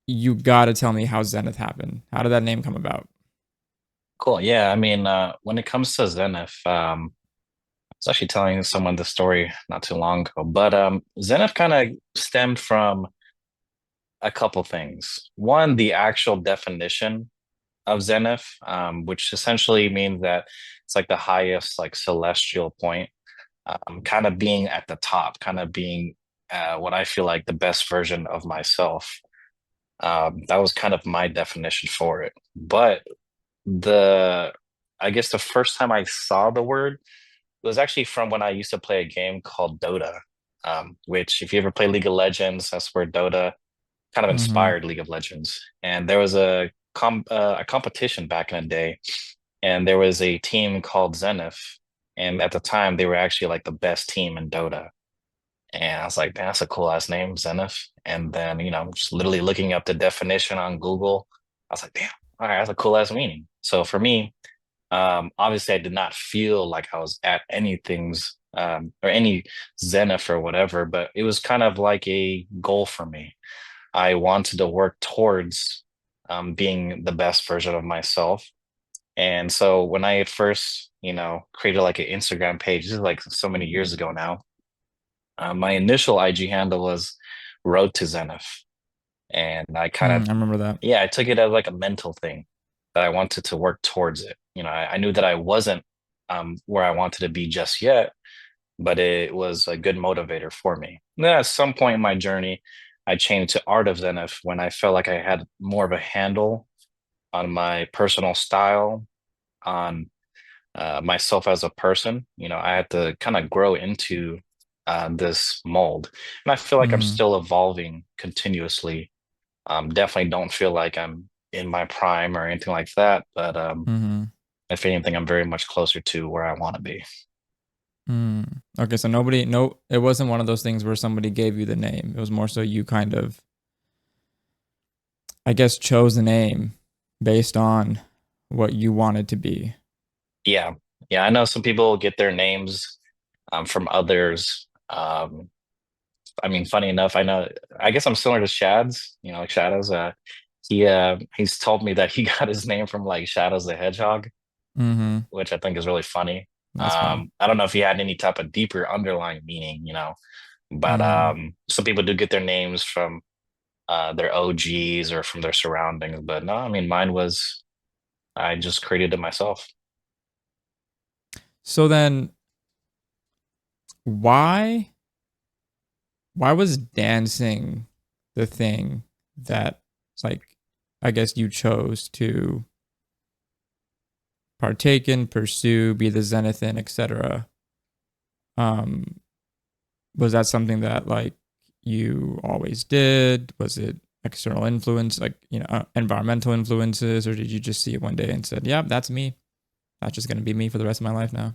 you gotta tell me how Zenith happened. How did that name come about? Cool. Yeah, I mean, when it comes to Zenith, I was actually telling someone the story not too long ago, but Zenith kind of stemmed from a couple things. One, the actual definition of Zenith, which essentially means that it's like the highest like celestial point, kind of being at the top, kind of being what I feel like the best version of myself. That was kind of my definition for it. But the I guess the first time I saw the word was actually from when I used to play a game called Dota, which if you ever play League of Legends, that's where Dota kind of Mm-hmm. inspired League of Legends. And there was a competition back in the day, and there was a team called Zenith, and at the time they were actually like the best team in Dota. And I was like, "Man, that's a cool ass name, Zenith." And then, just literally looking up the definition on Google, I was like, damn, all right, that's a cool ass meaning. So for me, obviously I did not feel like I was at anything's or any zenith or whatever, but it was kind of like a goal for me. I wanted to work towards being the best version of myself. And so when I had first, created like an Instagram page, this is like so many years ago now, my initial IG handle was Road to Zenith. And I kind of, I remember that. yeah, I took it as like a mental thing that I wanted to work towards it. I knew that I wasn't where I wanted to be just yet, but it was a good motivator for me. Then at some point in my journey, I changed to Art of Zenith when I felt like I had more of a handle on my personal style, on myself as a person. I had to kind of grow into this mold. And I feel like I'm Mm-hmm. still evolving continuously. Definitely don't feel like I'm in my prime or anything like that, but Mm-hmm. if anything, I'm very much closer to where I want to be. Mm. Okay, so no, it wasn't one of those things where somebody gave you the name. It was more so you kind of, I guess, chose the name based on what you wanted to be. Yeah. Yeah, I know some people get their names from others. I mean, funny enough, I guess I'm similar to Shad's, like Shadows. He's told me that he got his name from like Shadows the Hedgehog, Mm-hmm. which I think is really funny. That's funny. I don't know if he had any type of deeper underlying meaning, but Mm-hmm. some people do get their names from their OGs or from their surroundings. But no, I mean, mine was I just created it myself. So then why why was dancing the thing that, like, I guess you chose to partake in, pursue, be the zenith in, etc. Um, was that something that, like, you always did? Was it external influence, like, environmental influences, or did you just see it one day and said, "Yeah, that's me. That's just gonna be me for the rest of my life now"?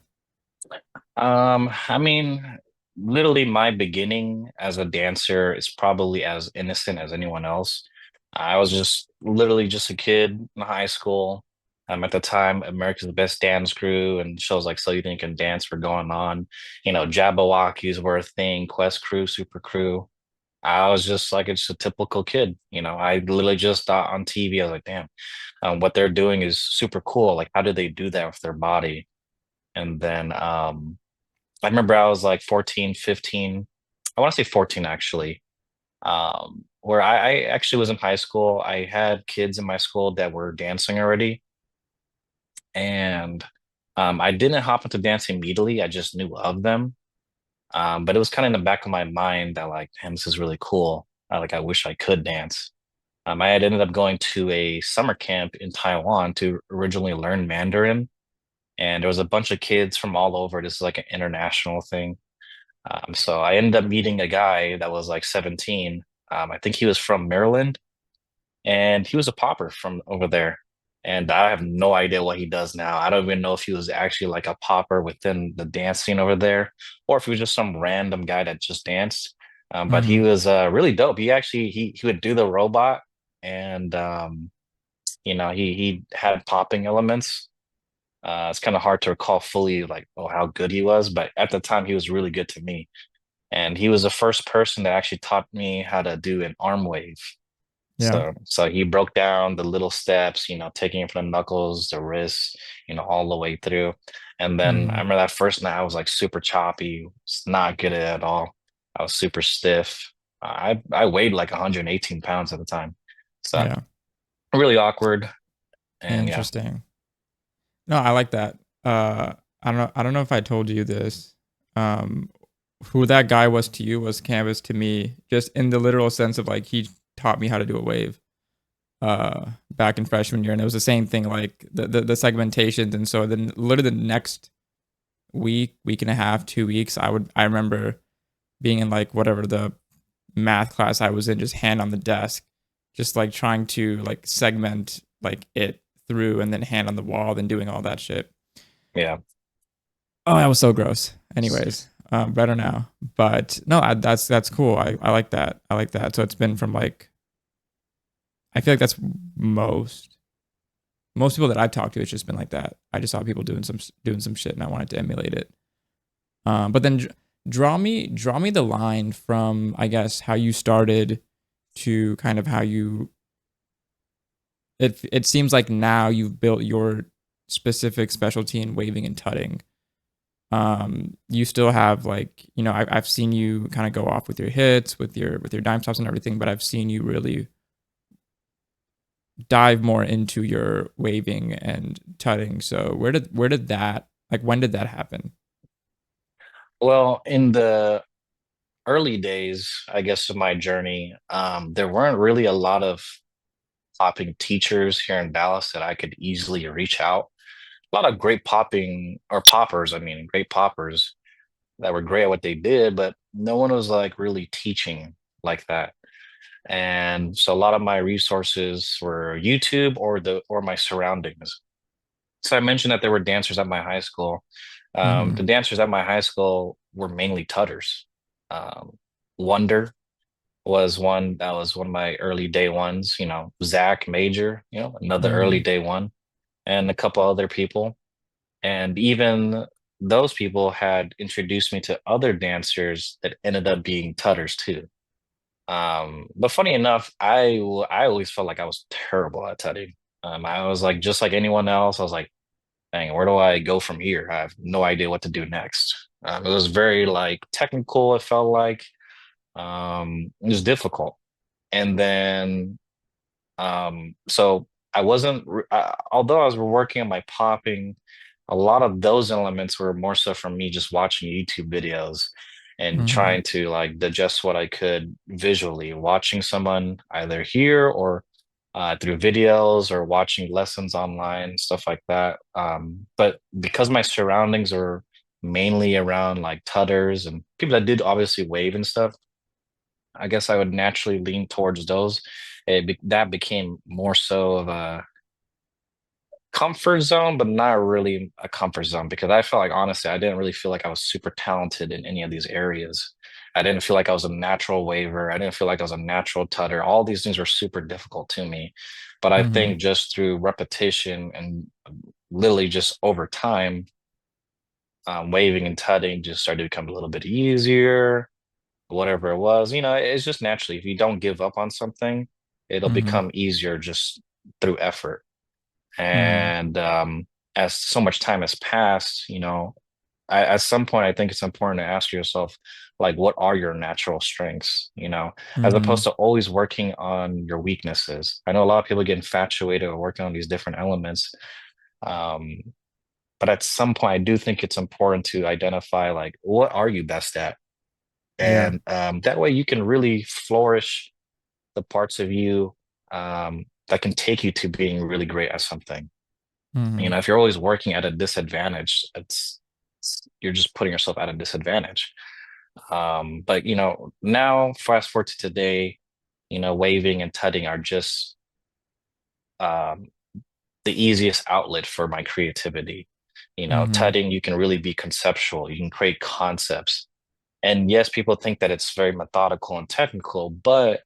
I mean, literally my beginning as a dancer is probably as innocent as anyone else. I was just literally just a kid in high school. At the time, America's Best Dance Crew and shows like So You Think You Can Dance were going on. Jabberwockies were a thing, Quest Crew, Super Crew. I was just like it's a typical kid. I literally just thought on TV, I was like, damn, what they're doing is super cool. Like, how do they do that with their body? And then I remember I was like 14, 15. I want to say 14 actually. Where I actually was in high school. I had kids in my school that were dancing already. And I didn't hop into dancing immediately. I just knew of them. But it was kind of in the back of my mind that like, damn, this is really cool. I wish I could dance. I had ended up going to a summer camp in Taiwan to originally learn Mandarin. And there was a bunch of kids from all over. This is like an international thing. So I ended up meeting a guy that was like 17. I think he was from Maryland and he was a popper from over there. And I have no idea what he does now. I don't even know if he was actually like a popper within the dance scene over there or if he was just some random guy that just danced. But he Mm-hmm. was really dope. He would do the robot and he had popping elements. It's kind of hard to recall fully like how good he was, but at the time he was really good to me. And he was the first person that actually taught me how to do an arm wave. Yeah. So he broke down the little steps, taking it from the knuckles, the wrists, all the way through. And then I Hmm. remember that first night I was like super choppy, it's not good at all. I was super stiff. I weighed like 118 pounds at the time. So Yeah. really awkward. And yeah. Interesting. No, I like that. I don't know if I told you this. Um, who that guy was to you was Canvas to me, just in the literal sense of like he taught me how to do a wave back in freshman year. And it was the same thing, like the segmentations. And so then literally the next week and a half, 2 weeks, I remember being in like whatever the math class I was in, just hand on the desk, just like trying to like segment like it through and then hand on the wall, then doing all that shit. Yeah. Oh, that was so gross. Anyways, better now. But no, that's cool. I like that. I like that. So it's been from like I feel like that's most people that I've talked to. It's just been like that. I just saw people doing some shit and I wanted to emulate it. But then draw me the line from I guess how you started to kind of how you it seems like now you've built your specific specialty in waving and tutting. You still have like I've seen you kind of go off with your hits with your dime stops and everything, but I've seen you really dive more into your waving and tutting. So where did that like when did that happen? Well, in the early days, I guess, of my journey, there weren't really a lot of popping teachers here in Dallas that I could easily reach out. A lot of great popping or poppers, I mean, great poppers that were great at what they did, but no one was like really teaching like that. And so a lot of my resources were YouTube or my surroundings. So I mentioned that there were dancers at my high school. Mm-hmm. The dancers at my high school were mainly tutters. Um, Wonder was one of my early day ones, Zach Major, another early Mm-hmm. day one, and a couple other people. And even those people had introduced me to other dancers that ended up being tutters too. But funny enough, I always felt like I was terrible at tutting. I was like just like anyone else. I was like, dang, where do I go from here? I have no idea what to do next. It was very like technical. It felt like it was difficult. And then so I wasn't, although I was working on my popping, a lot of those elements were more so from me just watching YouTube videos and Mm-hmm. trying to like digest what I could visually, watching someone either here or through videos or watching lessons online, stuff like that. But because my surroundings are mainly around like tutters and people that did obviously wave and stuff, I guess I would naturally lean towards those. That became more so of a comfort zone, but not really a comfort zone because I felt like honestly, I didn't really feel like I was super talented in any of these areas. I didn't feel like I was a natural waver. I didn't feel like I was a natural tutter. All these things were super difficult to me. But I Mm-hmm. think just through repetition and literally just over time, waving and tutting just started to become a little bit easier, whatever it was. It's just naturally, if you don't give up on something, it'll Mm-hmm. become easier just through effort. Mm-hmm. And as so much time has passed, at some point, I think it's important to ask yourself, like, what are your natural strengths, as Mm-hmm. opposed to always working on your weaknesses. I know a lot of people get infatuated with working on these different elements. Um, but at some point, I do think it's important to identify, like, what are you best at? Yeah. And that way you can really flourish the parts of you that can take you to being really great at something. Mm-hmm. If you're always working at a disadvantage, you're just putting yourself at a disadvantage. But now fast forward to today, waving and tutting are just um, the easiest outlet for my creativity. Mm-hmm. Tutting, you can really be conceptual, you can create concepts. And yes, people think that it's very methodical and technical, but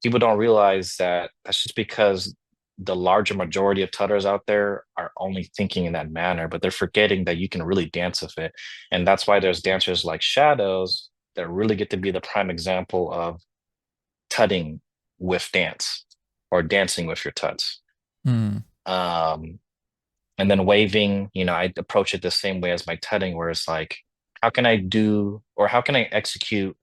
people don't realize that that's just because the larger majority of tutters out there are only thinking in that manner, but they're forgetting that you can really dance with it. And that's why there's dancers like Shadows that really get to be the prime example of tutting with dance. or dancing with your tuts. Mm. Um, and then waving, I approach it the same way as my tutting, where it's like, how can I do or how can I execute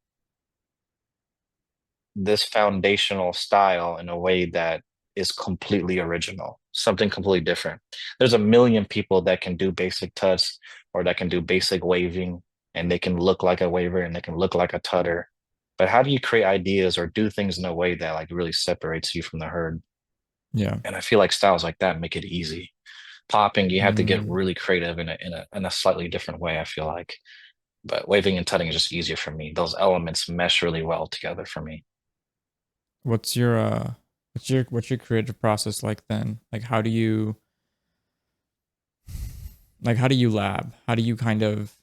this foundational style in a way that is completely original, something completely different. There's a million people that can do basic tuts or that can do basic waving, and they can look like a waver and they can look like a tutter. But how do you create ideas or do things in a way that like really separates you from the herd? Yeah. And I feel like styles like that make it easy. Popping, you have to get Mm. really creative in a slightly different way, I feel like. But waving and tutting is just easier for me. Those elements mesh really well together for me. What's your what's your creative process like then? Like how do you lab? How do you kind of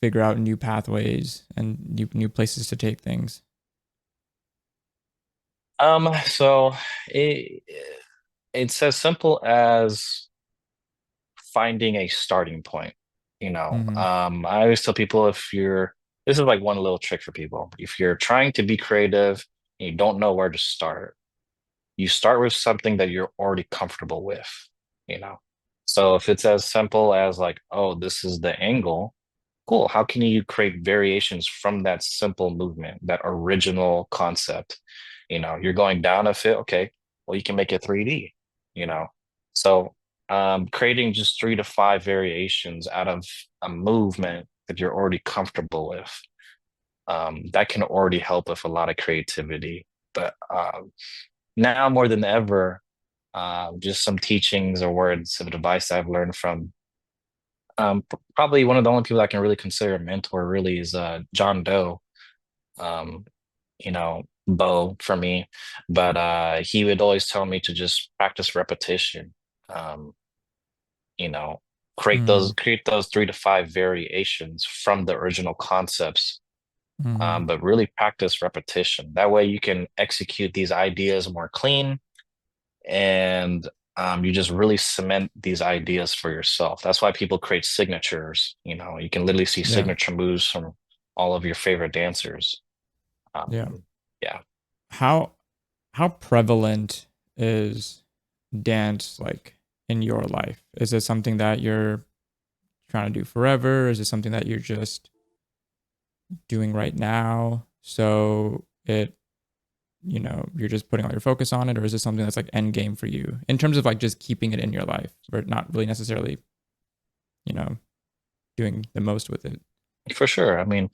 figure out new pathways and new places to take things? So it it's as simple as finding a starting point. Mm-hmm. I always tell people this is like one little trick for people. If you're trying to be creative and you don't know where to start, you start with something that you're already comfortable with, you know. So if it's as simple as like, oh, this is the angle, cool. How can you create variations from that simple movement, that original concept? You're going down a fit. Okay, well, you can make it 3D, you know. So creating just 3 to 5 variations out of a movement that you're already comfortable with, that can already help with a lot of creativity. But now more than ever, just some teachings or words of advice I've learned from probably one of the only people I can really consider a mentor really is John Doe. Um, Bo for me. But he would always tell me to just practice repetition. Um, you know, Mm-hmm. create those 3 to 5 variations from the original concepts. Mm-hmm. But really practice repetition. That way you can execute these ideas more clean and you just really cement these ideas for yourself. That's why people create signatures. You can literally see Yeah. signature moves from all of your favorite dancers. Yeah. Um, yeah, How how prevalent is dance like in your life? Is it something that you're trying to do forever? Is it something that you're just doing right now? So you're just putting all your focus on it, or is it something that's like end game for you in terms of like just keeping it in your life, but not really necessarily, you know, doing the most with it? for sure. I mean,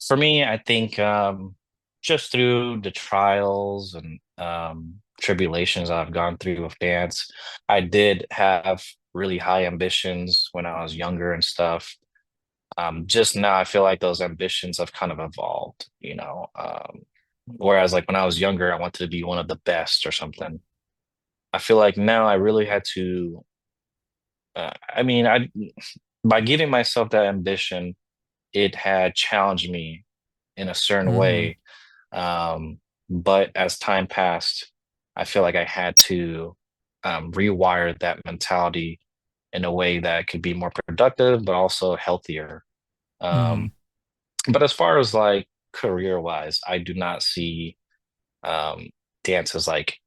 for me, I think just through the trials and tribulations I've gone through with dance, I did have really high ambitions when I was younger and stuff. Just now, I feel like those ambitions have kind of evolved, whereas like when I was younger, I wanted to be one of the best or something. I feel like now I really had to, I mean, by giving myself that ambition, it had challenged me in a certain Mm-hmm. way. But as time passed, I feel like I had to rewire that mentality in a way that could be more productive, but also healthier. Mm-hmm. Um, but as far as like career wise, I do not see um, dance as like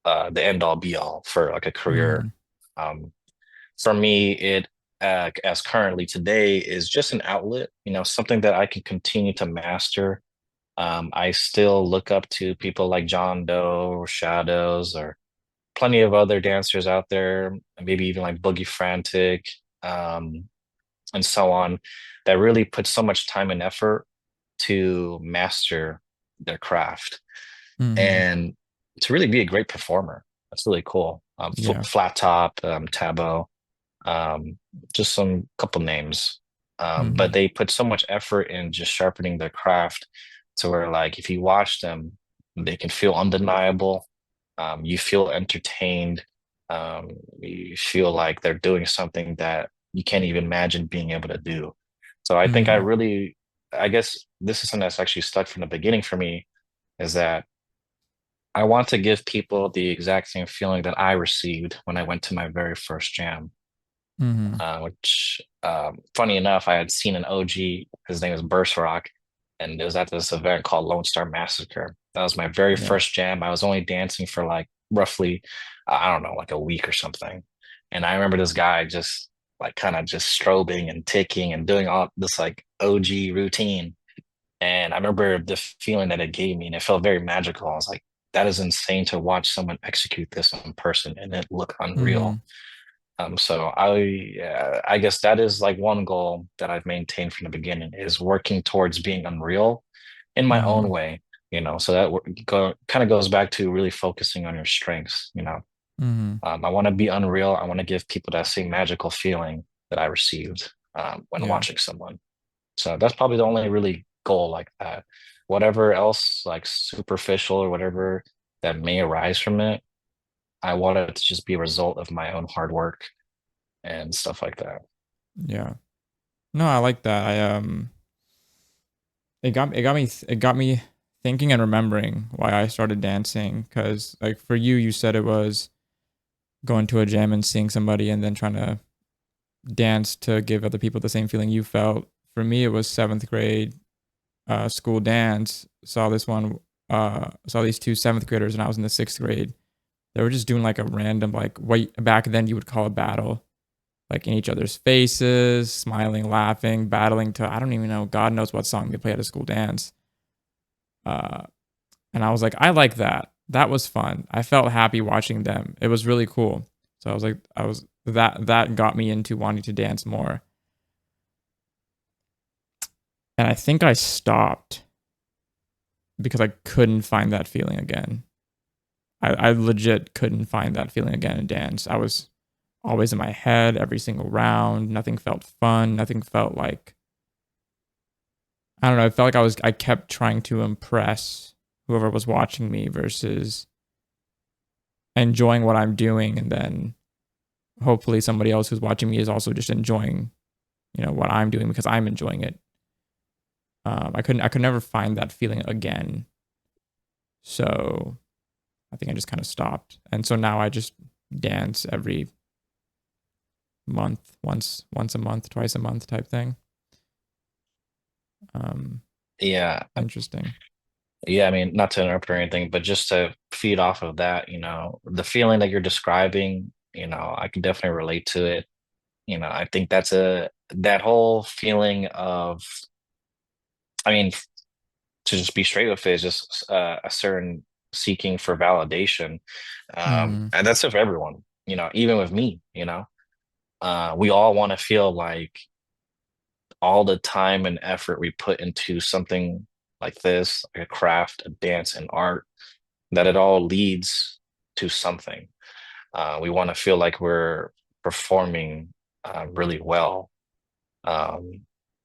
the end all be all for like a Mm-hmm. career. Um, for me, it as currently today is just an outlet, something that I can continue to master. I still look up to people like John Doe or Shadows or plenty of other dancers out there, maybe even like Boogie Frantic, and so on, that really put so much time and effort to master their craft Mm-hmm. and to really be a great performer. That's really cool. Yeah. Flat Top, Tabo, um, just some couple names. But Mm-hmm. they put so much effort in just sharpening their craft to where, like, if you watch them, they can feel undeniable. You feel entertained. Um, you feel like they're doing something that you can't even imagine being able to do. So I think Mm-hmm. I guess this is something that's actually stuck from the beginning for me is that I want to give people the exact same feeling that I received when I went to my very first jam. Mm-hmm. Which funny enough, I had seen an OG. His name is Burst Rock, and it was at this event called Lone Star Massacre. That was my very Yeah. first jam. I was only dancing for like roughly, I don't know, like a week or something. And I remember this guy just like kind of just strobing and ticking and doing all this like OG routine. And I remember the feeling that it gave me, and it felt very magical. I was like, that is insane to watch someone execute this in person and it look Mm-hmm. unreal. So I guess that is like one goal that I've maintained from the beginning is working towards being unreal in my own Mm-hmm. way, so that kind of goes back to really focusing on your strengths, Mm-hmm. I want to be unreal. I want to give people that same magical feeling that I received when Yeah. watching someone. So that's probably the only really goal like that. Whatever else, like superficial or whatever that may arise from it, I want it to just be a result of my own hard work and stuff like that. Yeah. No, I like that. It got me thinking and remembering why I started dancing. Because like for you, you said it was going to a gym and seeing somebody and then trying to dance to give other people the same feeling you felt. For me, it was seventh grade school dance. Saw these two seventh graders, and I was in the sixth grade. They were just doing like a random like what back then you would call a battle, like in each other's faces, smiling, laughing, battling to I don't even know. God knows what song they play at a school dance. Uh, and I was like, I like that. That was fun. I felt happy watching them. It was really cool. So I was like, I was that got me into wanting to dance more. And I think I stopped because I couldn't find that feeling again. I legit couldn't find that feeling again in dance. I was always in my head every single round. Nothing felt fun. Nothing felt like I don't know. It felt like I kept trying to impress whoever was watching me versus enjoying what I'm doing, and then hopefully somebody else who's watching me is also just enjoying, what I'm doing because I'm enjoying it. I could never find that feeling again. So I think I just kind of stopped. And so now I just dance every month, once a month, twice a month type thing. Um, Yeah. Interesting. Yeah, I mean, not to interrupt or anything, but just to feed off of that, the feeling that you're describing, I can definitely relate to it. I think that whole feeling of, I mean, to just be straight with it is just a certain seeking for validation. Mm-hmm. And that's for everyone, even with me, we all want to feel like all the time and effort we put into something like this, like a craft, a dance, and art, that it all leads to something. We want to feel like we're performing really well. Um,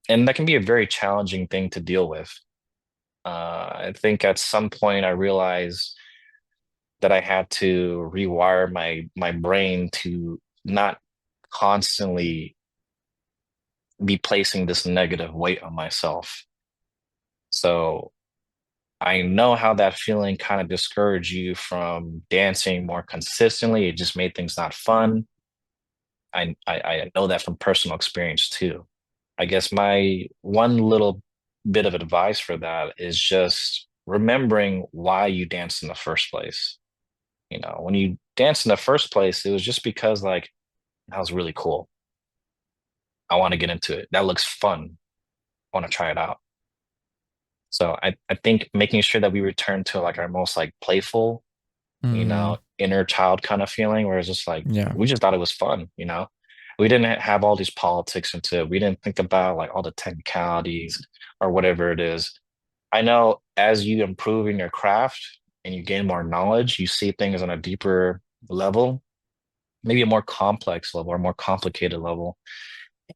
and that can be a very challenging thing to deal with. I think at some point I realized that I had to rewire my brain to not constantly be placing this negative weight on myself. So I know how that feeling kind of discouraged you from dancing more consistently. It just made things not fun. I know that from personal experience too. I guess my one little bit of advice for that is just remembering why you danced in the first place. When you danced in the first place, it was just because like that was really cool. I want to get into it. That looks fun. I want to try it out. So I think making sure that we return to like our most like playful, Mm-hmm. inner child kind of feeling where it's just like Yeah. we just thought it was fun. We didn't have all these politics into it. We didn't think about like all the technicalities or whatever it is. I know as you improve in your craft and you gain more knowledge, you see things on a deeper level, maybe a more complex level or more complicated level.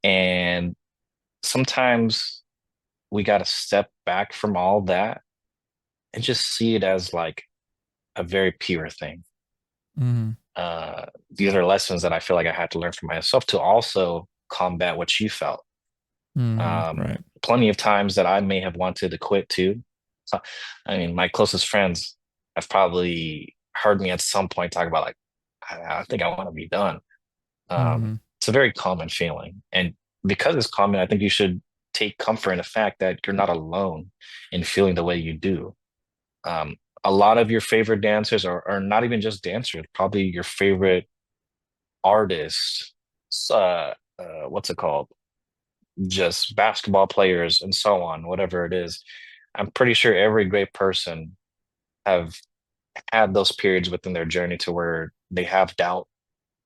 And sometimes we got to step back from all that and just see it as like a very pure thing. Mm-hmm. These are lessons that I feel like I had to learn for myself to also combat what you felt. Mm-hmm. Right. Plenty of times that I may have wanted to quit too. So, I mean, my closest friends have probably heard me at some point talk about like, I think I want to be done. Mm-hmm. It's a very common feeling. And because it's common, I think you should take comfort in the fact that you're not alone in feeling the way you do. a lot of your favorite dancers are not even just dancers, probably your favorite artists, what's it called? Just basketball players and so on, whatever it is. I'm pretty sure every great person have had those periods within their journey to where they have doubt.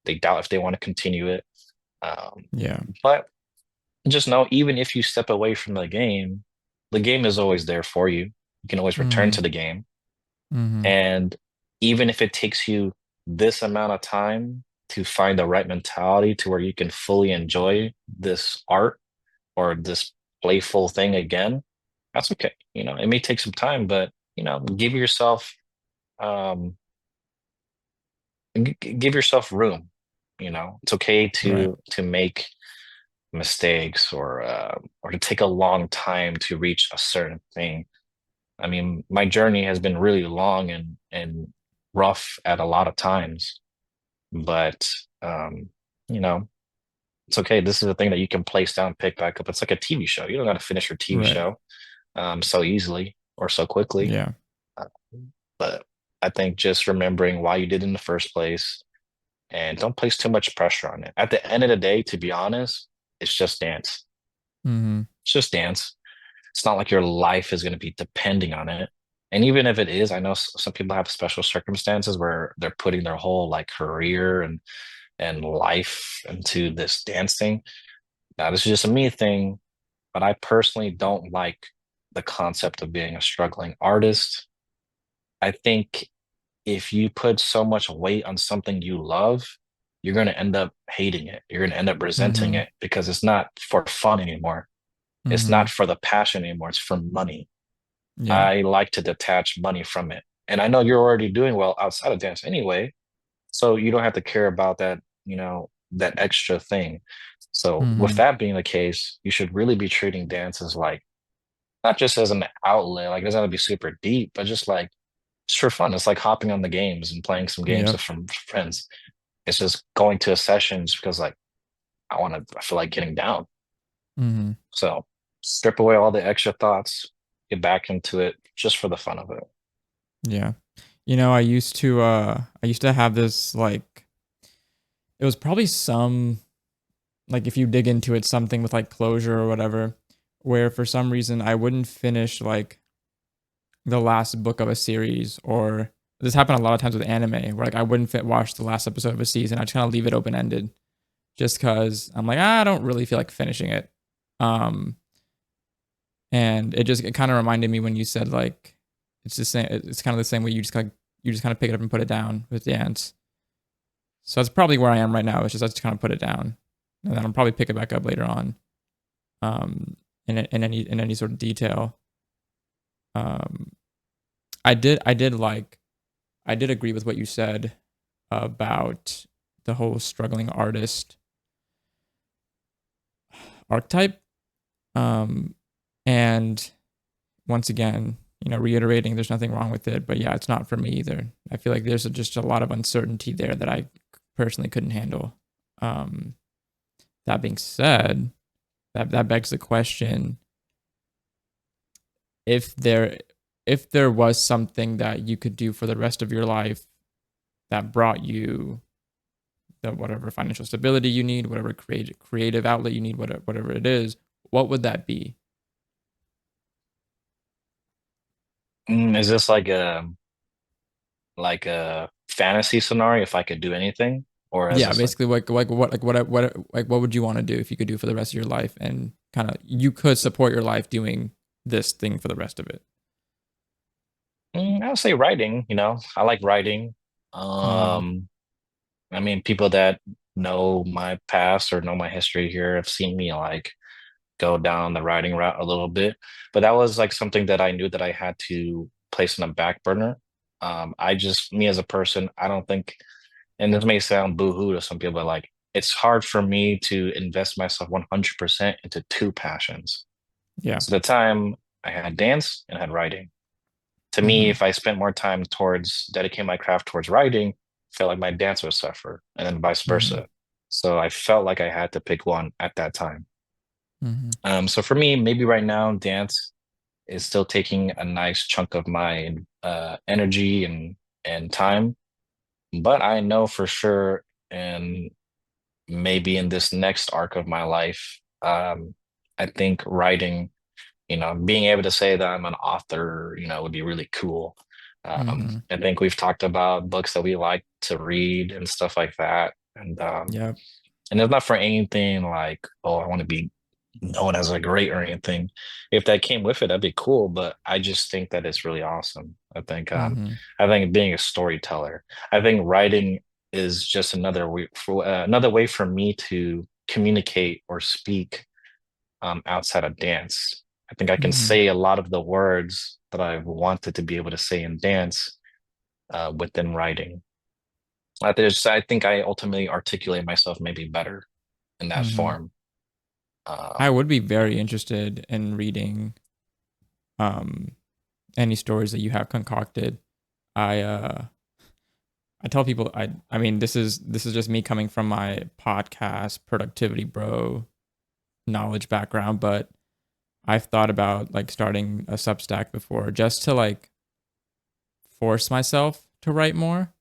They doubt if they want to continue it. Um, Yeah. but just know, even if you step away from the game is always there for you. You can always return Mm-hmm. to the game. Mm-hmm. And even if it takes you this amount of time to find the right mentality to where you can fully enjoy this art or this playful thing again, that's okay. It may take some time, but give yourself um give yourself room. It's okay Right. to make mistakes or to take a long time to reach a certain thing. I mean, my journey has been really long and rough at a lot of times, but um, you know, it's okay. This is a thing that you can place down, pick back up. It's like a TV show. You don't got to finish your TV Right. show so easily or so quickly. Yeah. Uh, but I think just remembering why you did in the first place and don't place too much pressure on it. At the end of the day, to be honest, it's just dance. Mm-hmm. It's just dance. It's not like your life is going to be depending on it. And even if it is, I know some people have special circumstances where they're putting their whole like career and life into this dance thing. Now, this is just a me thing, but I personally don't like the concept of being a struggling artist. I think if you put so much weight on something you love, you're going to end up hating it. You're going to end up resenting Mm-hmm. it because it's not for fun anymore. It's Mm-hmm. not for the passion anymore. It's for money. Yeah. I like to detach money from it. And I know you're already doing well outside of dance anyway, so you don't have to care about that, that extra thing. So with Mm-hmm. that being the case, you should really be treating dance as like not just as an outlet, like it doesn't have to be super deep, but just like it's for fun. It's like hopping on the games and playing some games Yep. with from friends. It's just going to a sessions because like I feel like getting down. Mm-hmm. So strip away all the extra thoughts, get back into it just for the fun of it. Yeah. I used to have this like it was probably some like if you dig into it something with like closure or whatever where for some reason I wouldn't finish like the last book of a series or this happened a lot of times with anime where like I wouldn't watch the last episode of a season. I just kind of leave it open ended just because I'm like I don't really feel like finishing it. Um, and it kind of reminded me when you said like it's the same. It's kind of the same way you just kind of pick it up and put it down with dance. So that's probably where I am right now. It's just I just kind of put it down, and then I'll probably pick it back up later on. Um, in any sort of detail. Um, I did agree with what you said about the whole struggling artist archetype. Um, and once again, reiterating there's nothing wrong with it, but yeah, it's not for me either. I feel like there's just a lot of uncertainty there that I personally couldn't handle. Um, that being said, that begs the question if there was something that you could do for the rest of your life that brought you the whatever financial stability you need, whatever creative outlet you need, whatever it is, what would that be? Is this like a fantasy scenario if I could do anything? Or is Yeah, this like basically what would you want to do if you could do for the rest of your life and kind of you could support your life doing this thing for the rest of it. I would say writing, I like writing. Mm-hmm. Um, I mean, people that know my past or know my history here have seen me like go down the writing route a little bit, but that was like something that I knew that I had to place on a back burner. Me as a person, I don't think, and this may sound boohoo to some people, but like it's hard for me to invest myself 100% into two passions. Yeah. So the time I had dance and I had writing. To me, Mm-hmm. if I spent more time towards dedicating my craft towards writing, I felt like my dance would suffer, and then vice Mm-hmm. versa. So I felt like I had to pick one at that time. Mm-hmm. So for me, maybe right now, dance is still taking a nice chunk of my energy and time. But I know for sure, and maybe in this next arc of my life, I think writing, being able to say that I'm an author, would be really cool. Mm-hmm. I think we've talked about books that we like to read and stuff like that. Yep. And it's not for anything like, oh, I want to be known as a great or anything. If that came with it, that'd be cool. But I just think that it's really awesome. Mm-hmm. I think being a storyteller, I think writing is just another way for me to communicate or speak outside of dance. I think I can Mm-hmm. say a lot of the words that I've wanted to be able to say in dance within writing. I think I ultimately articulate myself maybe better in that Mm-hmm. form. I Um, would be very interested in reading um any stories that you have concocted. I I tell people I mean this is just me coming from my podcast productivity bro knowledge background, but I've thought about like starting a Substack before just to like force myself to write more.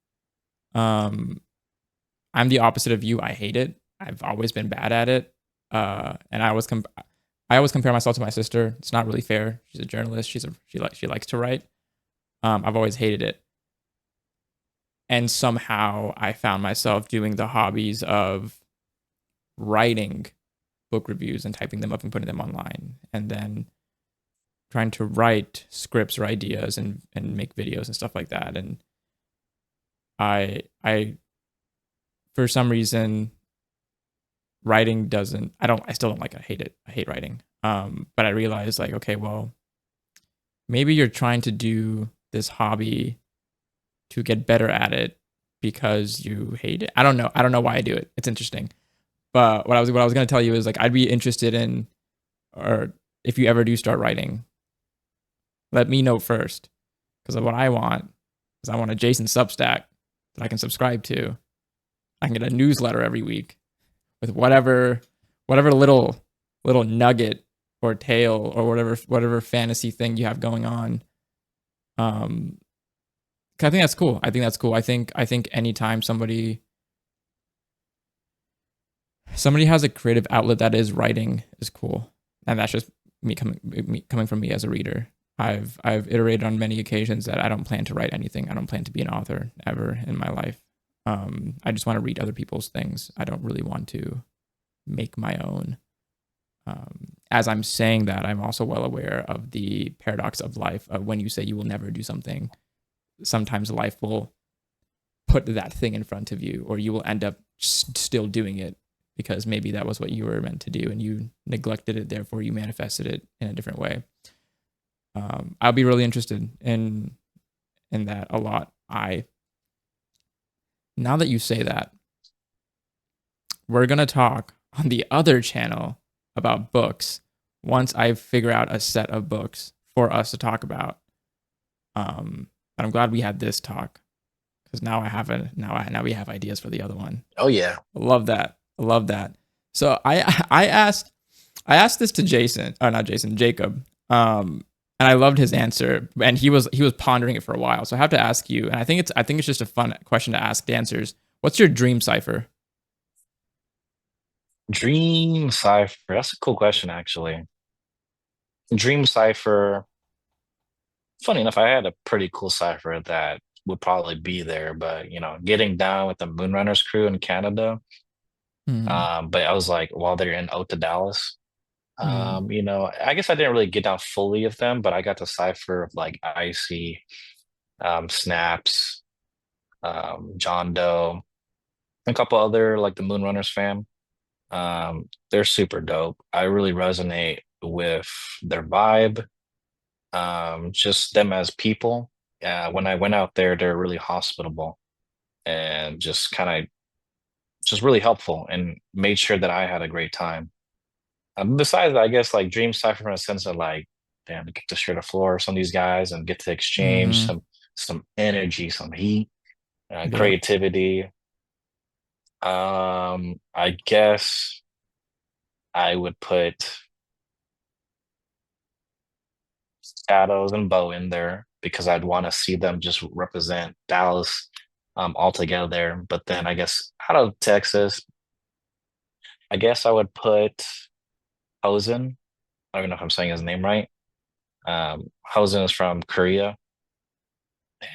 Um I'm the opposite of you. I hate it. I've always been bad at it. And I always compare myself to my sister. It's not really fair. She's a journalist. She likes to write. I've always hated it. And somehow I found myself doing the hobbies of writing book reviews and typing them up and putting them online, and then trying to write scripts or ideas and make videos and stuff like that. And I for some reason writing doesn't I still don't like it. I hate it. I hate writing. But I realized like, okay, well, maybe you're trying to do this hobby to get better at it because you hate it. I don't know. I don't know why I do it. It's interesting. But what I was gonna tell you is like I'd be interested in, or if you ever do start writing, let me know first. Because what I want is I want a Jason Substack that I can subscribe to. I can get a newsletter every week with whatever little nugget or tale or whatever fantasy thing you have going on. Um, I think that's cool. I think that's cool. I think anytime somebody has a creative outlet that is writing is cool, and that's just me coming from me as a reader. I've iterated on many occasions that I don't plan to write anything. I don't plan to be an author ever in my life. I just want to read other people's things. I don't really want to make my own. As I'm saying that, I'm also well aware of the paradox of life. Of when you say you will never do something, sometimes life will put that thing in front of you, or you will end up still doing it because maybe that was what you were meant to do and you neglected it. Therefore, you manifested it in a different way. I'll be really interested in that a lot. I Now that you say that, we're gonna talk on the other channel about books once I figure out a set of books for us to talk about. But I'm glad we had this talk because now I have a now we have ideas for the other one. oh yeah. I love that. I love that. So I asked this to Jason, or not Jason, Jacob. And I loved his answer, and he was pondering it for a while. So I have to ask you, and I think it's just a fun question to ask dancers. What's your dream cipher? Dream Cypher. That's a cool question, actually. Dream Cypher. Funny enough, I had a pretty cool cipher that would probably be there, but getting down with the Moonrunners crew in Canada. Hmm. But I was like, while they're in Outta Dallas, Hmm. I guess I didn't really get down fully of them, but I got the cipher of like Icy, Snaps, John Doe, a couple other like the Moonrunners fam. They're super dope. I really resonate with their vibe, just them as people. When I went out there, they're really hospitable and just kind of just really helpful and made sure that I had a great time. Besides, I guess like Dream Cypher in a sense of like, damn, to get to share the floor with some of these guys and get to exchange Hmm. some energy, some heat, Yep. creativity. I guess I would put Shadows and Bo in there because I'd want to see them just represent Dallas all together. But then I guess out of Texas, I guess I would put Hosen. I don't even know if I'm saying his name right. Hosen is from Korea,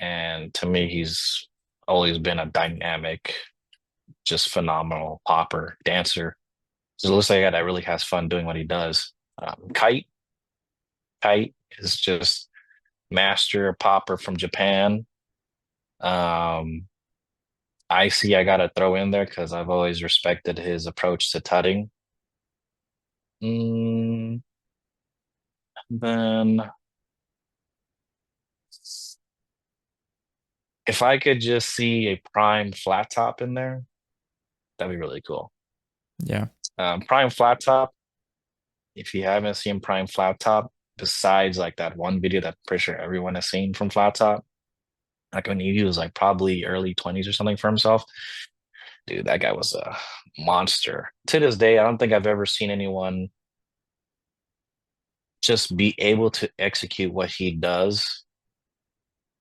and to me, he's always been a dynamic, just phenomenal popper dancer. So it looks like a guy that really has fun doing what he does. Kite is just master popper from Japan. Um, Icy, I gotta throw in there because I've always respected his approach to tutting. Mm, then if I could just see a prime flat top in there, that'd be really cool. Yeah. Prime flat top, if you haven't seen prime flat top, besides like that one video that I'm pretty sure everyone has seen from flat top, like when he was like probably early 20s or something for himself, dude, that guy was a monster. To this day, I don't think I've ever seen anyone just be able to execute what he does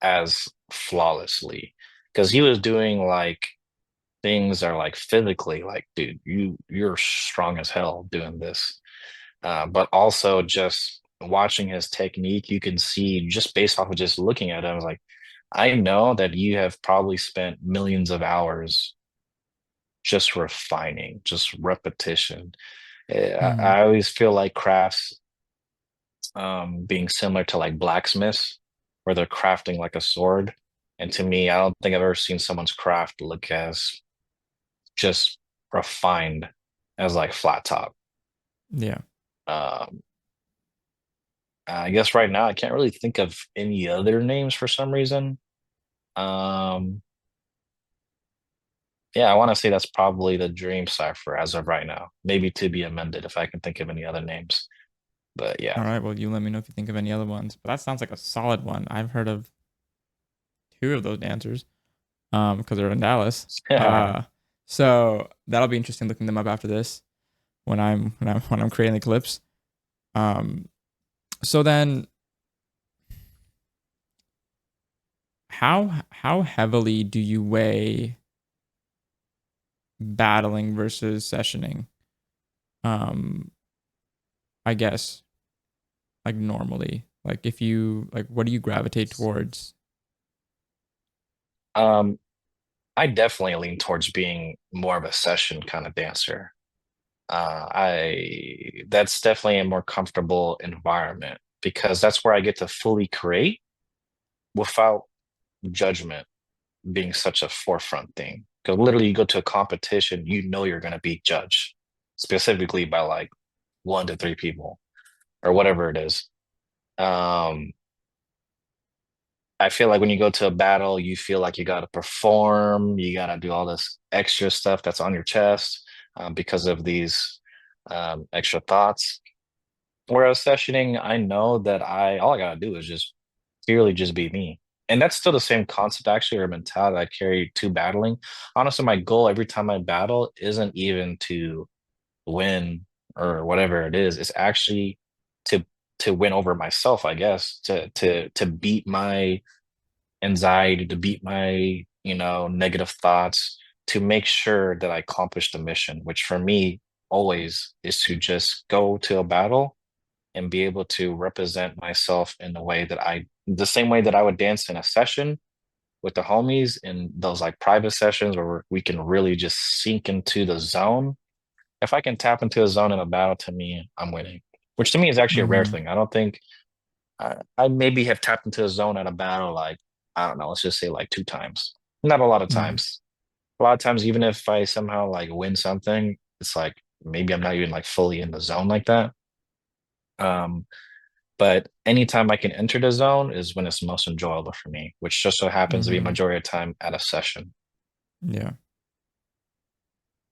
as flawlessly. Because he was doing like things are like physically like, dude, you're strong as hell doing this. But also just watching his technique, you can see just based off of just looking at him, I was like, I know that you have probably spent millions of hours just refining, just repetition. Mm, I always feel like crafts being similar to like blacksmiths, where they're crafting like a sword. And to me, I don't think I've ever seen someone's craft look as just refined as like flat top. yeah. Um, I guess right now I can't really think of any other names for some reason. Um, yeah, I want to say that's probably the dream cipher as of right now. Maybe to be amended if I can think of any other names. But All yeah. right. Well, you let me know if you think of any other ones. But that sounds like a solid one. I've heard of two of those dancers, because they're in Dallas. So that'll be interesting looking them up after this when I'm creating the clips. Um, so then how heavily do you weigh battling versus sessioning? Um, I guess like normally, like if you like, what do you gravitate towards? Um, I definitely lean towards being more of a session kind of dancer. I That's definitely a more comfortable environment because that's where I get to fully create without judgment being such a forefront thing. Because literally, you go to a competition, you know you're going to be judged specifically by like one to three people or whatever it is. Um, I feel like when you go to a battle, you feel like you got to perform, you got to do all this extra stuff that's on your chest because of these extra thoughts. Whereas sessioning, I know that I all I gotta do is just purely just be me. And that's still the same concept actually or mentality I carry to battling. Honestly, my goal every time I battle isn't even to win or whatever it is. It's actually to to win over myself, I guess, to beat my anxiety, to beat my, negative thoughts, to make sure that I accomplish the mission, which for me always is to just go to a battle and be able to represent myself in the way that the same way that I would dance in a session with the homies in those like private sessions where we can really just sink into the zone. If I can tap into a zone in a battle, to me, I'm winning, which to me is actually a rare Mm-hmm. thing. I don't think I maybe have tapped into a zone at a battle, like, I don't know, let's just say like two times. Not a lot of Mm-hmm. times. A lot of times, even if I somehow like win something, it's like maybe I'm not even like fully in the zone like that. Um, But anytime I can enter the zone is when it's most enjoyable for me, which just so happens to be Mm-hmm. majority of the time at a session. Yeah,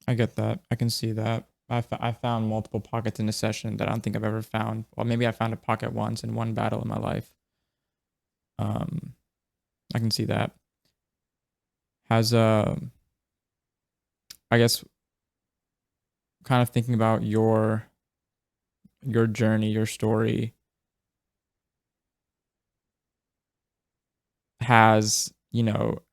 I get that. I can see that. I found multiple pockets in a session that I don't think I've ever found. Well, maybe I found a pocket once in one battle in my life. Um, I can see that. Has I guess kind of thinking about your journey, your story. has,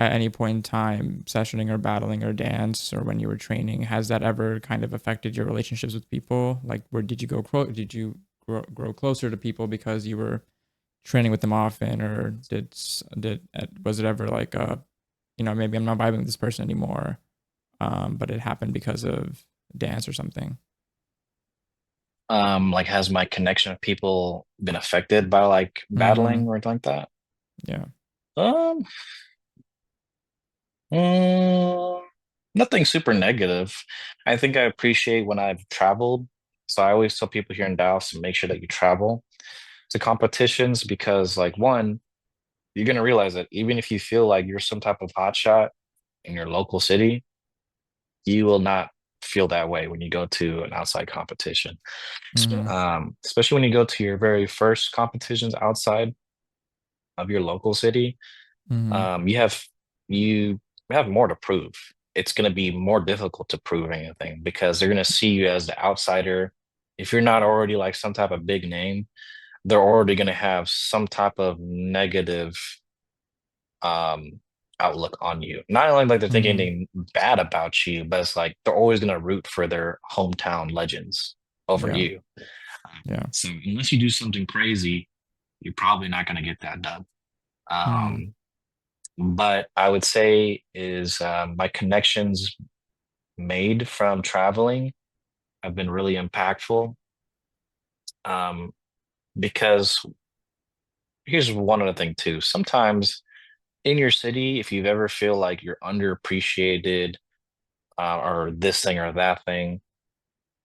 at any point in time, sessioning or battling or dance or when you were training, has that ever kind of affected your relationships with people? Like, where did you did you grow closer to people because you were training with them often, or was it ever like maybe I'm not vibing with this person anymore, but it happened because of dance or something? Like, has my connection with people been affected by like Mm-hmm. battling or anything like that? Yeah. Um, mm, Nothing super negative. I think I appreciate when I've traveled. So I always tell people here in Dallas to make sure that you travel to competitions because, like, one, you're gonna realize that even if you feel like you're some type of hotshot in your local city, you will not feel that way when you go to an outside competition. Mm-hmm. Especially when you go to your very first competitions outside of your local city, Mm-hmm. you have more to prove. It's going to be more difficult to prove anything because they're going to see you as the outsider. If you're not already like some type of big name, they're already going to have some type of negative um outlook on you. Not only like they're thinking Mm-hmm. anything bad about you, but it's like they're always going to root for their hometown legends over Yeah. you. Yeah. So unless you do something crazy, you're probably not going to get that done. Mm-hmm. Um, but I would say is my connections made from traveling have been really impactful. Um, because here's one other thing too. Sometimes in your city, if you've ever feel like you're underappreciated or this thing or that thing,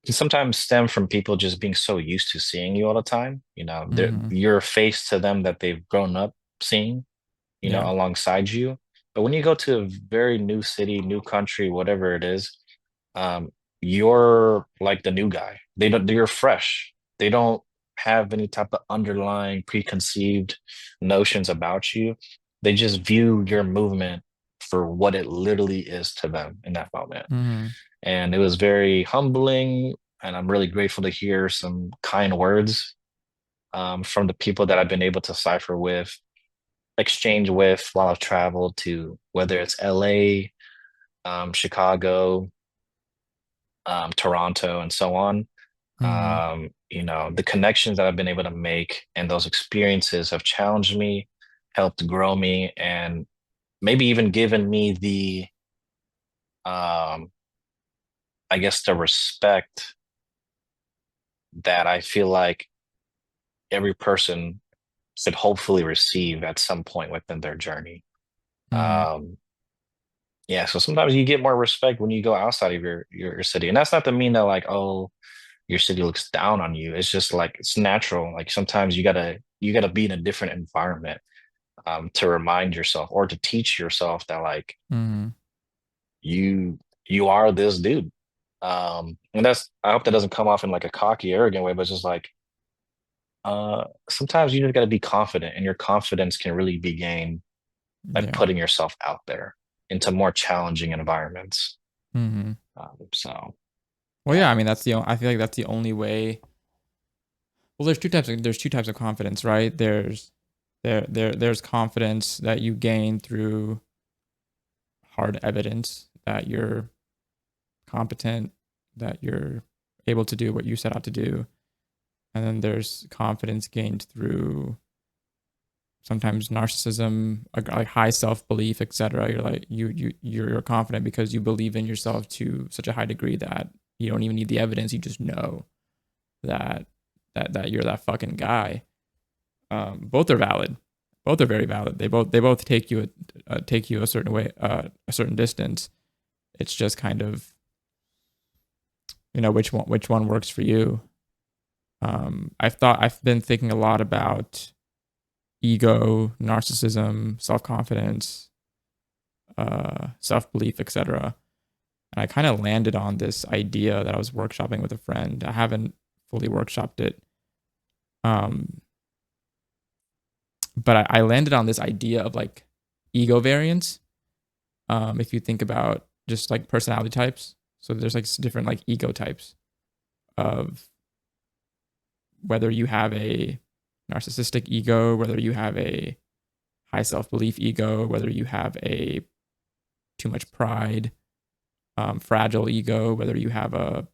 can sometimes stem from people just being so used to seeing you all the time. Mm-hmm. you're a face to them that they've grown up seeing, Yeah. alongside you. But when you go to a very new city, new country, whatever it is, um, you're like the new guy. You're fresh. They don't have any type of underlying preconceived notions about you. They just view your movement for what it literally is to them in that moment. Mm-hmm. And it was very humbling. And I'm really grateful to hear some kind words from the people that I've been able to cipher with, exchange with while I've traveled to whether it's LA, Chicago, Toronto, and so on. Mm-hmm. The connections that I've been able to make and those experiences have challenged me, helped grow me, and maybe even given me um, I guess, the respect that I feel like every person should hopefully receive at some point within their journey. Mm-hmm. Um, yeah, so sometimes you get more respect when you go outside of your city, and that's not to mean that like, oh, your city looks down on you. It's just like it's natural. Like sometimes you gotta be in a different environment to remind yourself or to teach yourself that like Mm-hmm. you are this dude. And that's I hope that doesn't come off in like a cocky, arrogant way, but it's just like sometimes you just gotta be confident, and your confidence can really be gained by Yeah. putting yourself out there into more challenging environments. Mm-hmm. So Well, yeah. yeah. I mean, I feel like that's the only way. Well, there's two types of confidence, right? There's confidence that you gain through hard evidence that you're competent, that you're able to do what you set out to do. And then there's confidence gained through sometimes narcissism, like high self-belief, etc. You're like you're confident because you believe in yourself to such a high degree that you don't even need the evidence. You just know that that you're that fucking guy. Both are valid. Both are very valid. They both take you a certain way, a certain distance. It's just kind of which one works for you. I've been thinking a lot about ego, narcissism, self confidence, self belief, etc. And I kind of landed on this idea that I was workshopping with a friend. I haven't fully workshopped it, um, but I landed on this idea of like ego variance. If you think about just like personality types, so there's like different like ego types of whether you have a narcissistic ego, whether you have a high self-belief ego, whether you have a too much pride, fragile ego, whether you have a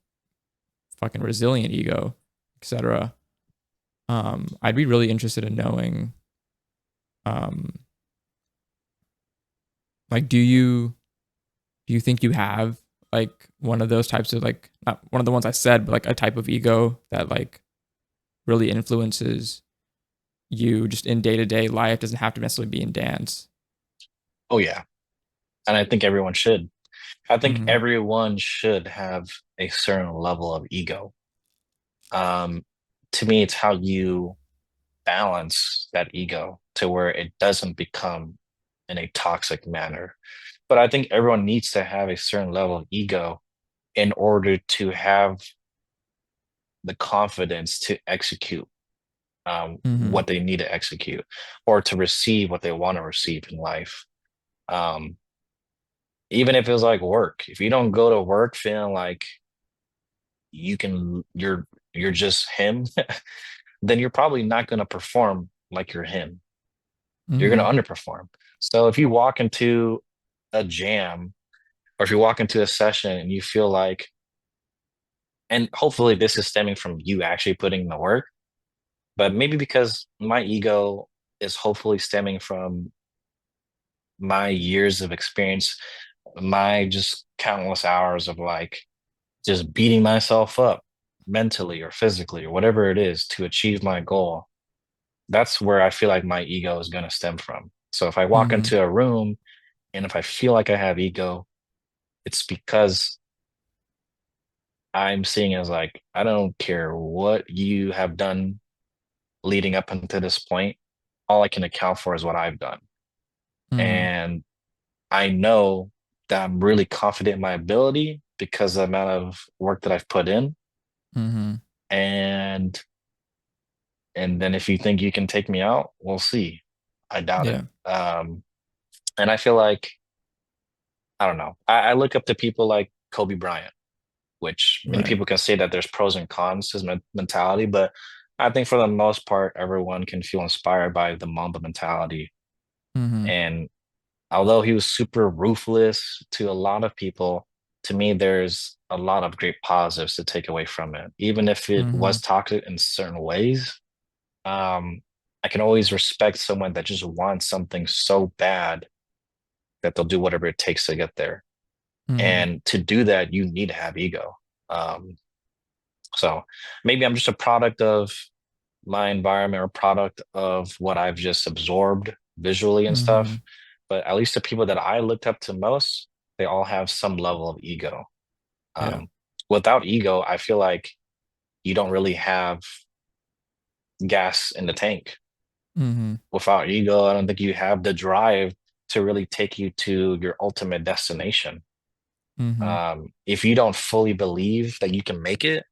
fucking resilient ego, etc. I'd be really interested in knowing, um, like, do you think you have like one of those types of, like, not one of the ones I said, but like a type of ego that like really influences you just in day to day life? Doesn't have to necessarily be in dance. Oh yeah, and I think everyone should. I think Mm-hmm. everyone should have a certain level of ego. Um, to me, it's how you balance that ego to where it doesn't become in a toxic manner. But I think everyone needs to have a certain level of ego in order to have the confidence to execute Mm-hmm. what they need to execute or to receive what they want to receive in life. Um, even if it was like work, if you don't go to work feeling like you're just him, then you're probably not going to perform like you're him. You're Mm-hmm. going to underperform. So if you walk into a jam or if you walk into a session and you feel like, and hopefully this is stemming from you actually putting in the work, but maybe because my ego is hopefully stemming from my years of experience, my just countless hours of like just beating myself up mentally or physically or whatever it is to achieve my goal. That's where I feel like my ego is going to stem from. So if I walk Mm-hmm. into a room and if I feel like I have ego, it's because I'm seeing as like, I don't care what you have done leading up until this point. All I can account for is what I've done. Mm-hmm. And I know that I'm really confident in my ability because of the amount of work that I've put in. Mm-hmm. And then if you think you can take me out, we'll see. I doubt it. Yeah. And I feel like, I don't know. I look up to people like Kobe Bryant, which many Right. people can say that there's pros and cons to his mentality, but I think for the most part, everyone can feel inspired by the Mamba mentality. Mm-hmm. And although he was super ruthless to a lot of people, to me, there's a lot of great positives to take away from it. Even if it Mm-hmm. was toxic in certain ways, um, I can always respect someone that just wants something so bad that they'll do whatever it takes to get there. Mm-hmm. And to do that, you need to have ego. Um, so maybe I'm just a product of my environment or product of what I've just absorbed visually and Mm-hmm. stuff. But at least the people that I looked up to most, they all have some level of ego. Yeah. Um, without ego, I feel like you don't really have gas in the tank. Mm-hmm. Without ego, I don't think you have the drive to really take you to your ultimate destination. Mm-hmm. If you don't fully believe that you can make it,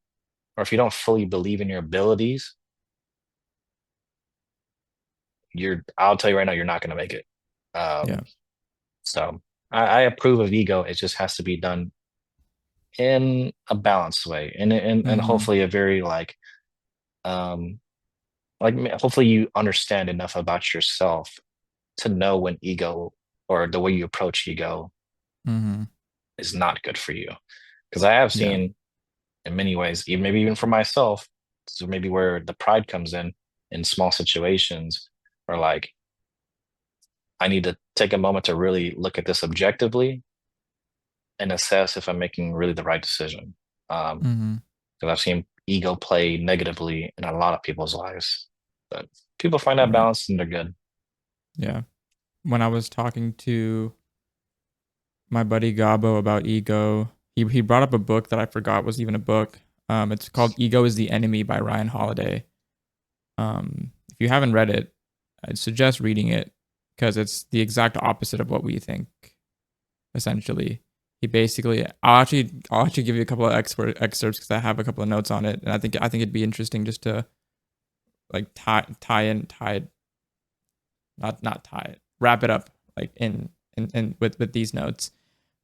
or if you don't fully believe in your abilities, I'll tell you right now, you're not going to make it. Yeah. Um, so I approve of ego. It just has to be done in a balanced way, and Mm-hmm. hopefully a very um, hopefully you understand enough about yourself to know when ego or the way you approach ego Mm-hmm. is not good for you. Because I have Yeah. seen in many ways, even maybe even for myself, so maybe where the pride comes in small situations, or like I need to take a moment to really look at this objectively and assess if I'm making really the right decision. Mm-hmm. Because I've seen ego play negatively in a lot of people's lives, but people find that Right. balance and they're good. Yeah. When I was talking to my buddy Gabo about ego, he brought up a book that I forgot was even a book. It's called Ego is the Enemy by Ryan Holiday. If you haven't read it, I'd suggest reading it because it's the exact opposite of what we think. Essentially, he basically, I'll actually give you a couple of excerpts because I have a couple of notes on it, and I think it'd be interesting just to like tie it, not tie it, wrap it up like in with these notes.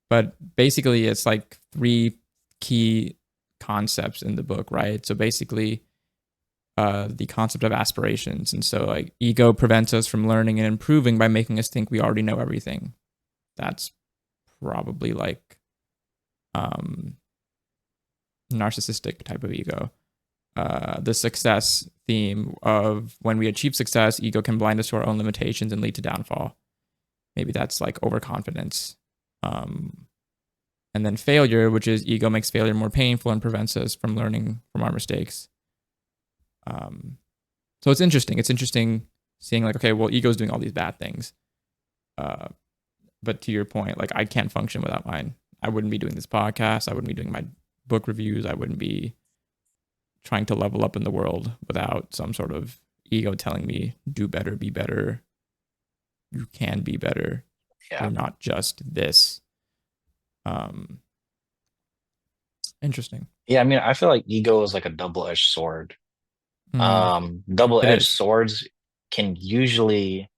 But basically, it's like three key concepts in the book, right? So basically, the concept of aspirations. And so like ego prevents us from learning and improving by making us think we already know everything. That's probably like um narcissistic type of ego. The success theme of when we achieve success, ego can blind us to our own limitations and lead to downfall. Maybe that's like overconfidence. Um, and then failure, which is ego makes failure more painful and prevents us from learning from our mistakes. Um, so it's interesting. It's interesting seeing like, okay, well, ego's doing all these bad things. Uh, but to your point, like I can't function without mine. I wouldn't be doing this podcast. I wouldn't be doing my book reviews. I wouldn't be trying to level up in the world without some sort of ego telling me, do better, be better. You can be better. Yeah. You're not just this. Um, Interesting. Yeah, I mean, I feel like ego is like a double-edged sword. Mm, it Double-edged is. swords can usually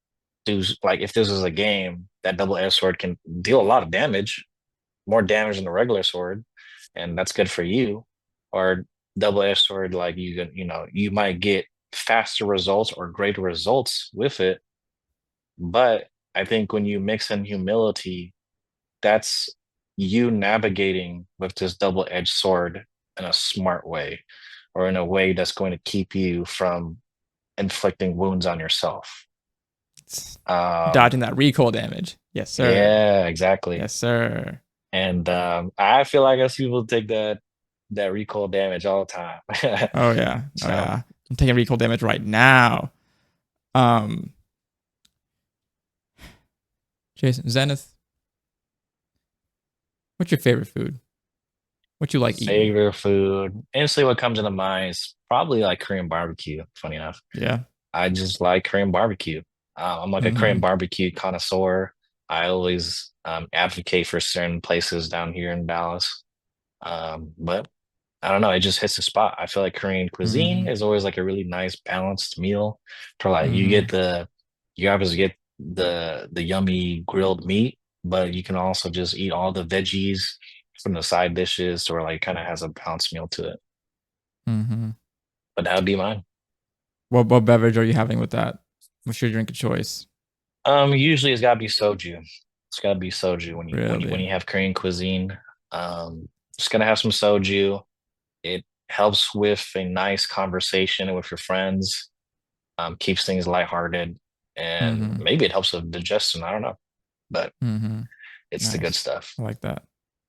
do, like, if this is a game, that double-edged sword can deal a lot of damage, more damage than a regular sword, and that's good for you. Or double-edged sword, like you might get faster results or greater results with it. But I think when you mix in humility, that's you navigating with this double-edged sword in a smart way, or in a way that's going to keep you from inflicting wounds on yourself. Dodging Um, that recoil damage. Yes, sir. yeah, exactly. Yes, sir. And I feel like us people take that recoil damage all the time. Oh yeah. Oh So yeah. I'm taking recoil damage right now. Um, Jason, Zenith, what's your favorite food? What you like eating? favorite food, instantly what comes into mind is probably like Korean barbecue. Funny enough, Yeah. I just like Korean barbecue. I'm like a Korean Mm-hmm. barbecue connoisseur. I always advocate for certain places down here in Dallas. But I don't know, it just hits the spot. I feel like Korean cuisine Mm-hmm. is always like a really nice balanced meal. For like Mm-hmm. you obviously get the yummy grilled meat, but you can also just eat all the veggies from the side dishes, or like kind of has a balanced meal to it. Mm-hmm. But that would be mine. What beverage are you having with that? What's your drink of choice? Usually it's gotta be soju. It's gotta be soju when Really? you have Korean cuisine. Just gonna have some soju. It helps with a nice conversation with your friends, keeps things lighthearted, and Mm-hmm. maybe it helps with digestion. I don't know, but Mm-hmm. it's the good Nice. stuff. I like that.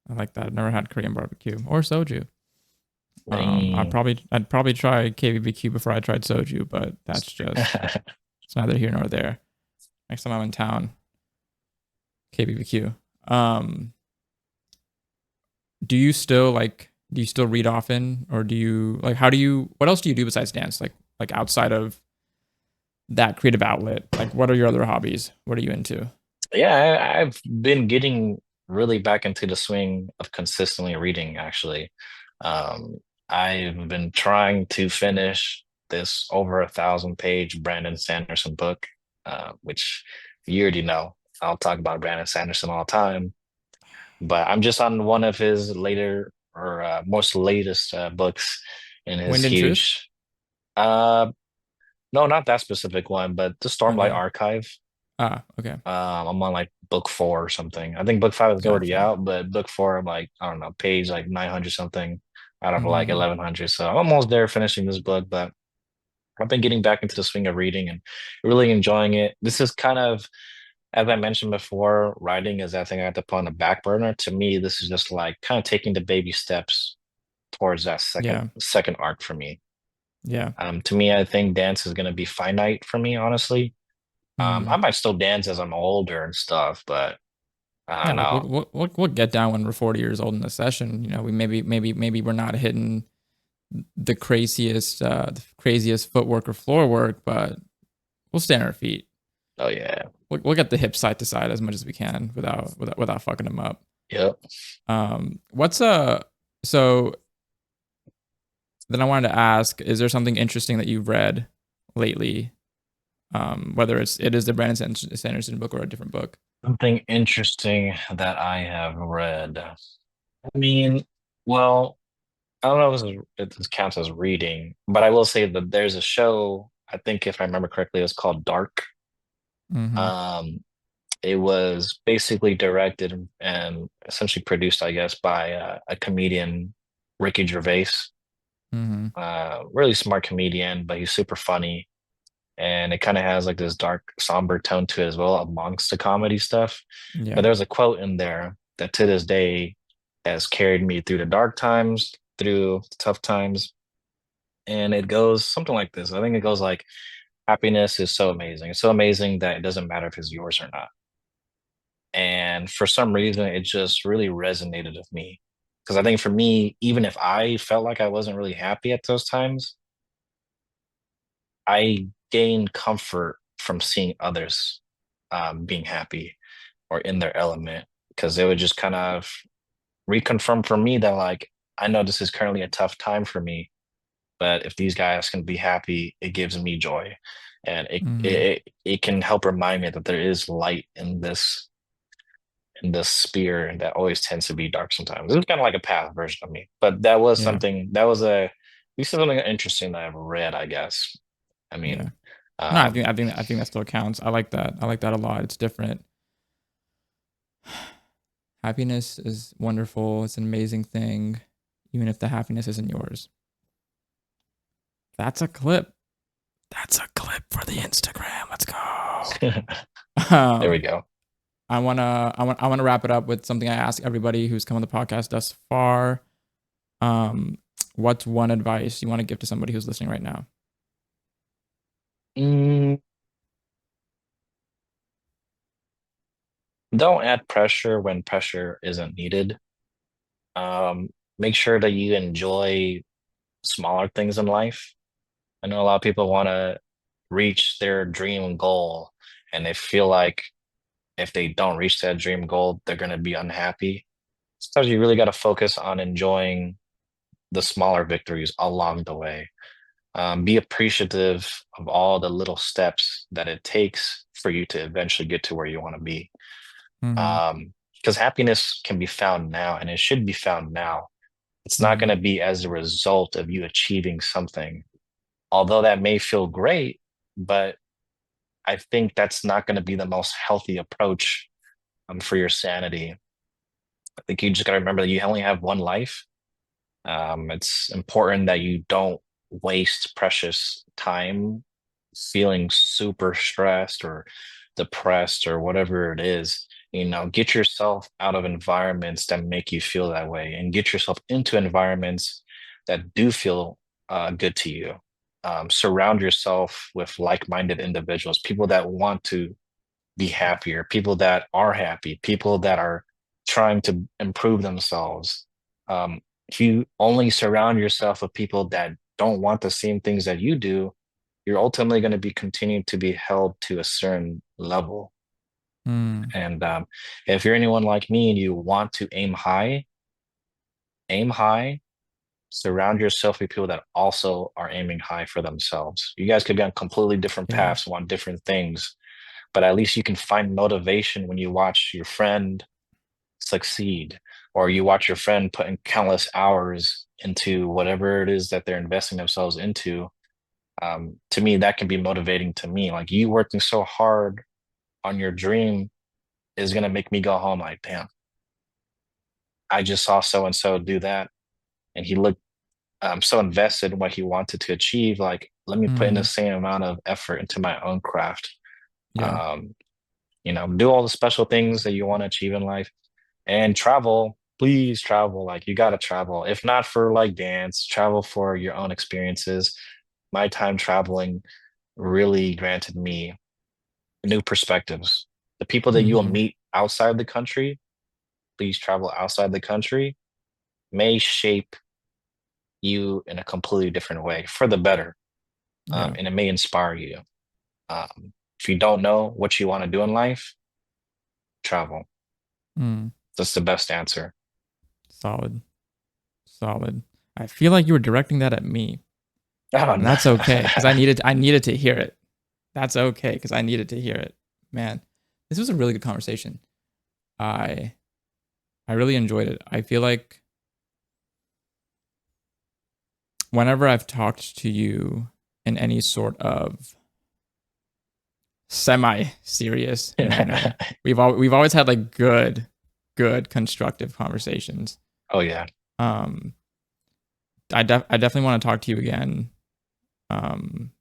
I like that. I've never had Korean barbecue or soju. Mm. I'd probably try KBBQ before I tried soju, but that's just it's neither here nor there. Next time I'm in town, KBBQ. Um, do you still like? Do you still read often, or do you like? How do you? What else do you do besides dance? Like outside of that creative outlet, like what are your other hobbies? What are you into? Yeah, I've been getting really back into the swing of consistently reading, actually. Um, I've been trying to finish this over 1,000 page Brandon Sanderson book, which you already know. I'll talk about Brandon Sanderson all the time, but I'm just on one of his later or most latest books in his Wind and Truth. huge. Uh, no, not that specific one, but the Stormlight Okay. Archive. Ah. Okay. I'm on like book four or something. I think book five is already Gotcha. out, but book four, I'm like, I don't know, page like 900 something out of like Mm-hmm. 1100. So I'm almost there finishing this book, but I've been getting back into the swing of reading and really enjoying it. This is kind of, as I mentioned before, writing is that thing I have to put on the back burner. To me, this is just like kind of taking the baby steps towards that Yeah. second arc for me. Yeah. To me, I think dance is going to be finite for me, honestly. Mm-hmm. I might still dance as I'm older and stuff, but I Yeah, don't like know. we'll get down when we're 40 years old in the session. You know, we maybe we're not hitting the craziest footwork or floor work, but we'll stay on our feet. Oh yeah. We'll get the hips side to side as much as we can without fucking them up. Yep. What's so then I wanted to ask, is there something interesting that you've read lately? Whether it is the Brandon Sanderson book or a different book. Something interesting that I have read. I mean, well, I don't know if this counts as reading, but I will say that there's a show, I think if I remember correctly, it was called Dark. Mm-hmm. Um, it was basically directed and essentially produced, I guess, by a comedian, Ricky Gervais. Mm-hmm. Really smart comedian, but he's super funny. And it kind of has like this dark, somber tone to it as well amongst the comedy stuff. But Yeah. there's a quote in there that to this day has carried me through the dark times, through the tough times. And it goes something like this. I think it goes like, happiness is so amazing. It's so amazing that it doesn't matter if it's yours or not. And for some reason, it just really resonated with me. Because I think for me, even if I felt like I wasn't really happy at those times, I gained comfort from seeing others being happy or in their element. Because it would just kind of reconfirm for me that, like, I know this is currently a tough time for me, but if these guys can be happy, it gives me joy. And Mm-hmm. it can help remind me that there is light in this sphere that always tends to be dark sometimes. It was kind of like a past version of me, but that was Yeah. something that was a this is something interesting that I've read, I guess. I Yeah. mean, No, um, I think that still counts. I like that. I like that a lot. It's different. Happiness is wonderful. It's an amazing thing, even if the happiness isn't yours. That's a clip. That's a clip for the Instagram. Let's go. there we Um, go. I wanna wrap it up with something I ask everybody who's come on the podcast thus far. Um, what's one advice you want to give to somebody who's listening right now? Mm, don't add pressure when pressure isn't needed. Um, make sure that you enjoy smaller things in life. I know a lot of people want to reach their dream goal, and they feel like if they don't reach that dream goal, they're going to be unhappy. Sometimes you really got to focus on enjoying the smaller victories along the way. Be appreciative of all the little steps that it takes for you to eventually get to where you want to be. Mm-hmm. Because happiness can be found now, and it should be found now. It's not Mm-hmm. going to be as a result of you achieving something, although that may feel great, but I think that's not going to be the most healthy approach for your sanity. I think you just got to remember that you only have one life. It's important that you don't waste precious time feeling super stressed or depressed or whatever it is. You know, get yourself out of environments that make you feel that way and get yourself into environments that do feel good to you. Surround yourself with like-minded individuals, people that want to be happier, people that are happy, people that are trying to improve themselves. If you only surround yourself with people that don't want the same things that you do, you're ultimately going to be continuing to be held to a certain level. Mm. And if you're anyone like me and you want to aim high, surround yourself with people that also are aiming high for themselves. You guys could be on completely different Yeah. paths, want different things, but at least you can find motivation when you watch your friend succeed or you watch your friend put in countless hours into whatever it is that they're investing themselves into. To me, that can be motivating to me. Like you working so hard on your dream is going to make me go home like, damn, I just saw so and so do that. And he looked so invested in what he wanted to achieve. Like, let me put in the Mm-hmm. same amount of effort into my own craft. Yeah. Um, do all the special things that you want to achieve in life and travel. Please travel. Like, you got to travel. If not for like dance, travel for your own experiences. My time traveling really granted me new perspectives. The people that you will Mm-hmm. meet outside the country, please travel outside the country, may shape you in a completely different way for the better. Yeah. And it may inspire you. If you don't know what you want to do in life, travel. Mm. That's the best answer. Solid. Solid. I feel like you were directing that at me, Oh, and no. that's okay because I needed to hear it. That's okay because I needed to hear it. Man, this was a really good conversation. I I really enjoyed it. I feel like whenever I've talked to you in any sort of semi-serious manner, we've always had like good constructive conversations. Oh yeah. Um, I definitely want to talk to you again, um,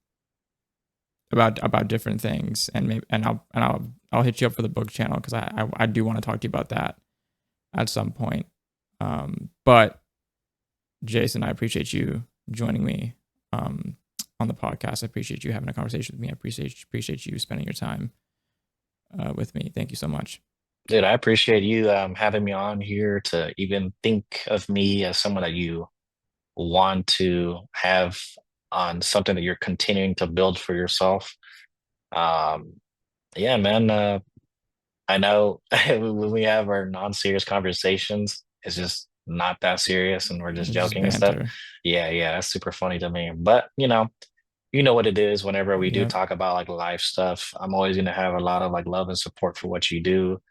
about different things, and maybe I'll hit you up for the book channel because I do want to talk to you about that at some point. But Jason, I appreciate you joining me on the podcast. I appreciate you having a conversation with me. I appreciate you spending your time with me. Thank you so much. Dude, I appreciate you having me on here to even think of me as someone that you want to have on something that you're continuing to build for yourself. Um, yeah, man. I know when we have our non-serious conversations, it's just not that serious and we're just It's just joking and stuff. banter. Yeah, yeah, that's super funny to me. But you know what it is whenever we do Yep. talk about like life stuff, I'm always gonna have a lot of like love and support for what you do.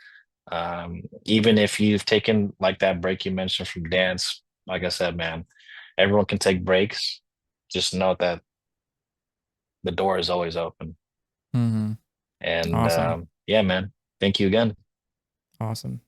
Even if you've taken like that break you mentioned from dance, like I said, man, everyone can take breaks. Just know that the door is always open. Mm-hmm. And Awesome. yeah, man, thank you again. Awesome.